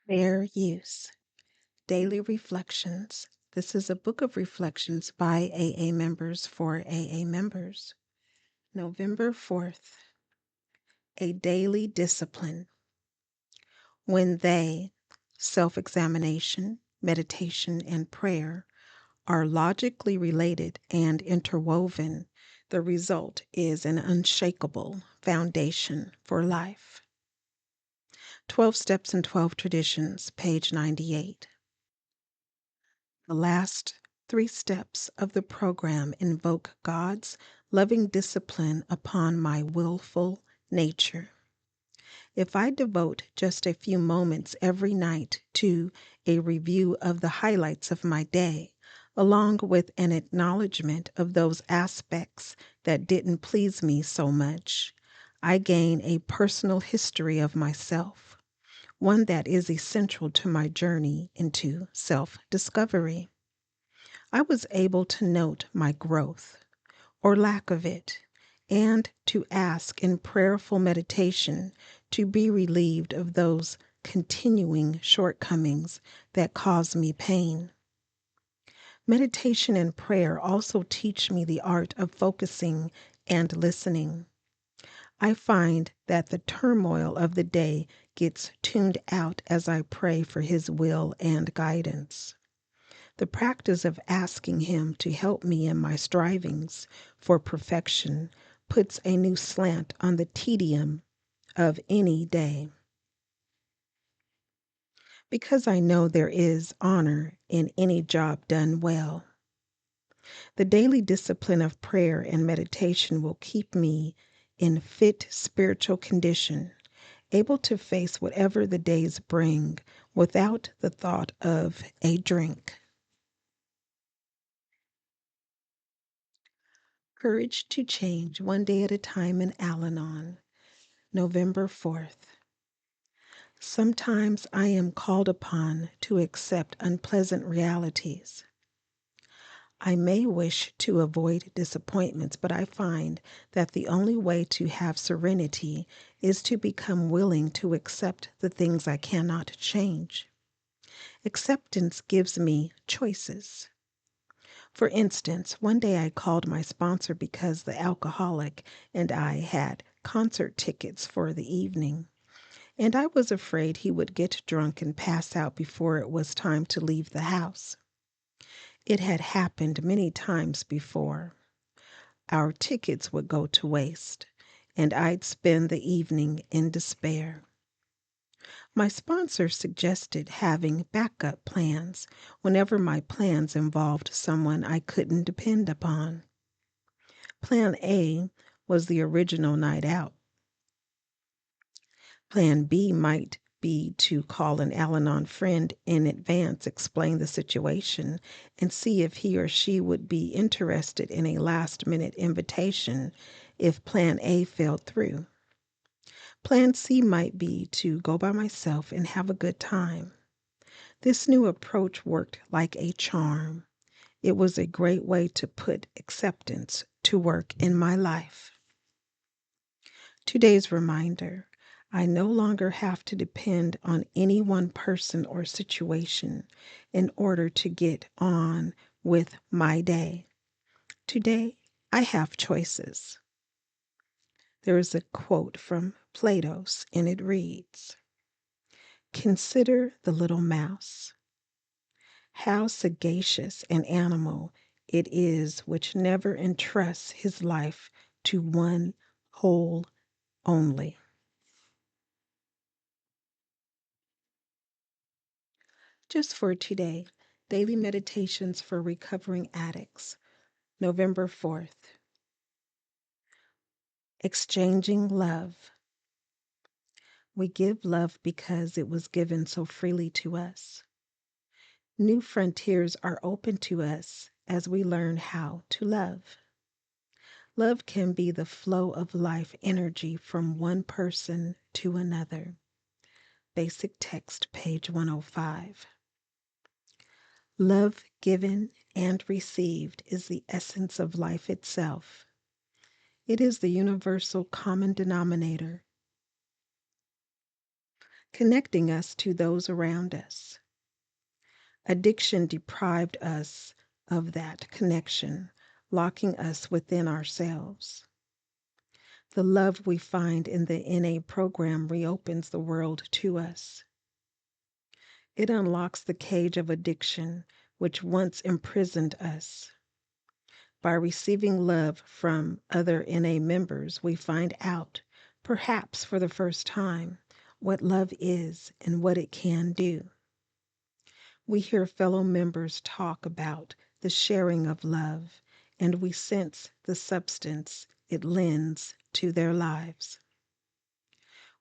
Fair Use. Daily Reflections. This is a book of reflections by AA members for AA members. November 4th. A daily discipline. When they, self-examination, meditation, and prayer, are logically related and interwoven, the result is an unshakable foundation for life. 12 Steps and 12 Traditions, page 98. The last 3 steps of the program invoke God's loving discipline upon my willful nature. If I devote just a few moments every night to a review of the highlights of my day, along with an acknowledgement of those aspects that didn't please me so much, I gain a personal history of myself, one that is essential to my journey into self-discovery. I was able to note my growth, or lack of it, and to ask in prayerful meditation to be relieved of those continuing shortcomings that cause me pain. Meditation and prayer also teach me the art of focusing and listening. I find that the turmoil of the day gets tuned out as I pray for His will and guidance. The practice of asking Him to help me in my strivings for perfection puts a new slant on the tedium of any day. Because I know there is honor in any job done well. The daily discipline of prayer and meditation will keep me in fit spiritual condition, able to face whatever the days bring without the thought of a drink. Courage to Change, One Day at a Time in Al-Anon, November 4th. Sometimes I am called upon to accept unpleasant realities. I may wish to avoid disappointments, but I find that the only way to have serenity is to become willing to accept the things I cannot change. Acceptance gives me choices. For instance, one day I called my sponsor because the alcoholic and I had concert tickets for the evening, and I was afraid he would get drunk and pass out before it was time to leave the house. It had happened many times before. Our tickets would go to waste, and I'd spend the evening in despair. My sponsor suggested having backup plans whenever my plans involved someone I couldn't depend upon. Plan A was the original night out. Plan B might be to call an Al-Anon friend in advance, explain the situation, and see if he or she would be interested in a last-minute invitation if Plan A fell through. Plan C might be to go by myself and have a good time. This new approach worked like a charm. It was a great way to put acceptance to work in my life. Today's reminder: I no longer have to depend on any one person or situation in order to get on with my day. Today, I have choices. There is a quote from Plato's, and it reads, "Consider the little mouse. How sagacious an animal it is which never entrusts his life to one hole only." Just for today, Daily Meditations for Recovering Addicts, November 4th. Exchanging love. We give love because it was given so freely to us. New frontiers are open to us as we learn how to love. Love can be the flow of life energy from one person to another. Basic text, page 105. Love given and received is the essence of life itself. It is the universal common denominator. connecting us to those around us. Addiction deprived us of that connection, locking us within ourselves. The love we find in the NA program reopens the world to us. It unlocks the cage of addiction which once imprisoned us. By receiving love from other NA members, we find out, perhaps for the first time, what love is and what it can do. We hear fellow members talk about the sharing of love, and we sense the substance it lends to their lives.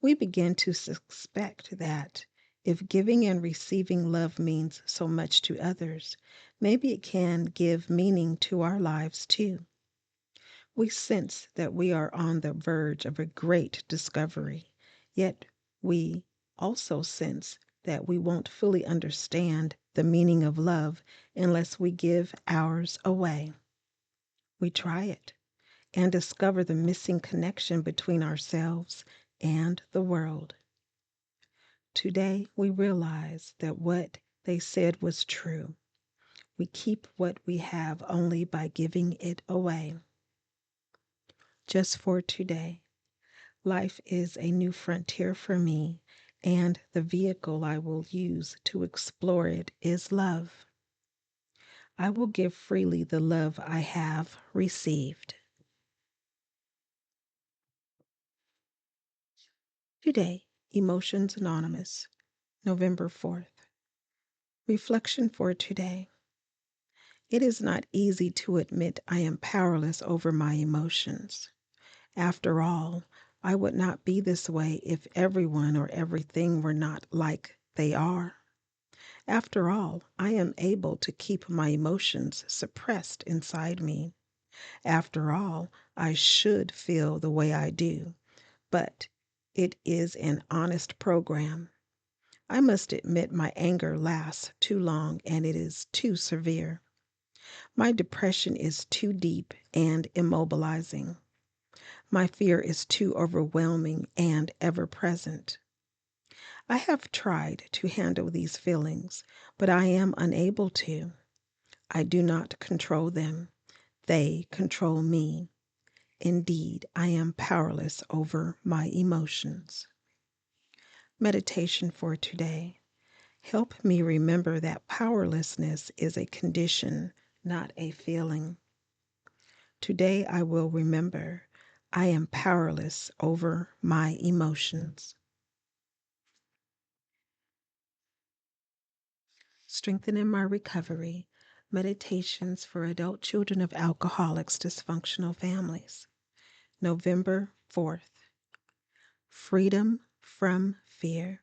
We begin to suspect that if giving and receiving love means so much to others, maybe it can give meaning to our lives too. We sense that we are on the verge of a great discovery, yet we also sense that we won't fully understand the meaning of love unless we give ours away. We try it and discover the missing connection between ourselves and the world. Today, we realize that what they said was true. We keep what we have only by giving it away. Just for today, life is a new frontier for me, and the vehicle I will use to explore it is love. I will give freely the love I have received. Today, Emotions Anonymous, November 4th. Reflection for today. It is not easy to admit I am powerless over my emotions. After all, I would not be this way if everyone or everything were not like they are. After all, I am able to keep my emotions suppressed inside me. After all, I should feel the way I do, but it is an honest program. I must admit my anger lasts too long and it is too severe. My depression is too deep and immobilizing. My fear is too overwhelming and ever present. I have tried to handle these feelings, but I am unable to. I do not control them. They control me. Indeed, I am powerless over my emotions. Meditation for today. Help me remember that powerlessness is a condition, not a feeling. Today I will remember I am powerless over my emotions. Strengthening my recovery. Meditations for adult children of alcoholics, dysfunctional families. November 4th. Freedom from fear.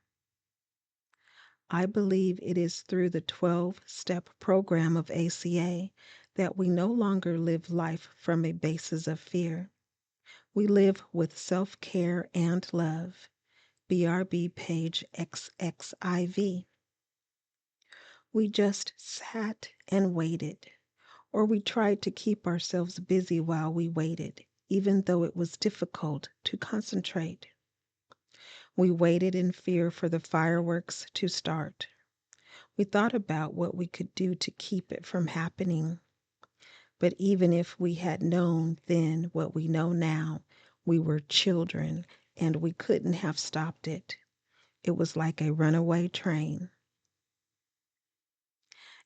I believe it is through the 12-step program of ACA that we no longer live life from a basis of fear. We live with self-care and love. BRB page XXIV. We just sat and waited, or we tried to keep ourselves busy while we waited, even though it was difficult to concentrate. We waited in fear for the fireworks to start. We thought about what we could do to keep it from happening. But even if we had known then what we know now, we were children and we couldn't have stopped it. It was like a runaway train.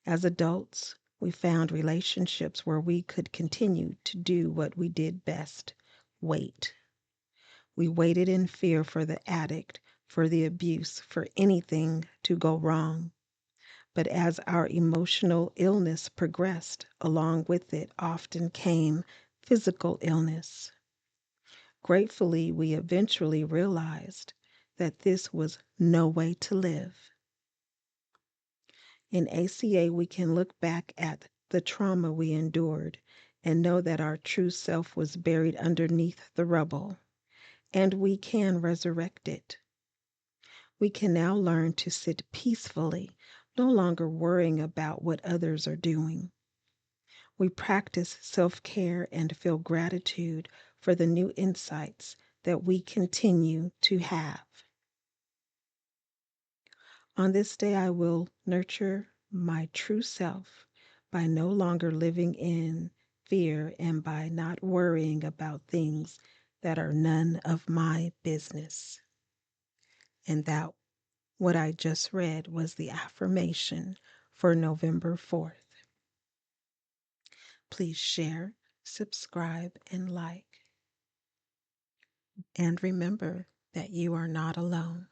As adults, we found relationships where we could continue to do what we did best, wait. We waited in fear for the addict, for the abuse, for anything to go wrong. But as our emotional illness progressed, along with it often came physical illness. Gratefully, we eventually realized that this was no way to live. In ACA, we can look back at the trauma we endured and know that our true self was buried underneath the rubble, and we can resurrect it. We can now learn to sit peacefully, no longer worrying about what others are doing. We practice self-care and feel gratitude for the new insights that we continue to have. On this day, I will nurture my true self by no longer living in fear and by not worrying about things that are none of my business. And that what I just read was the affirmation for November 4th. Please share, subscribe, and like. And remember that you are not alone.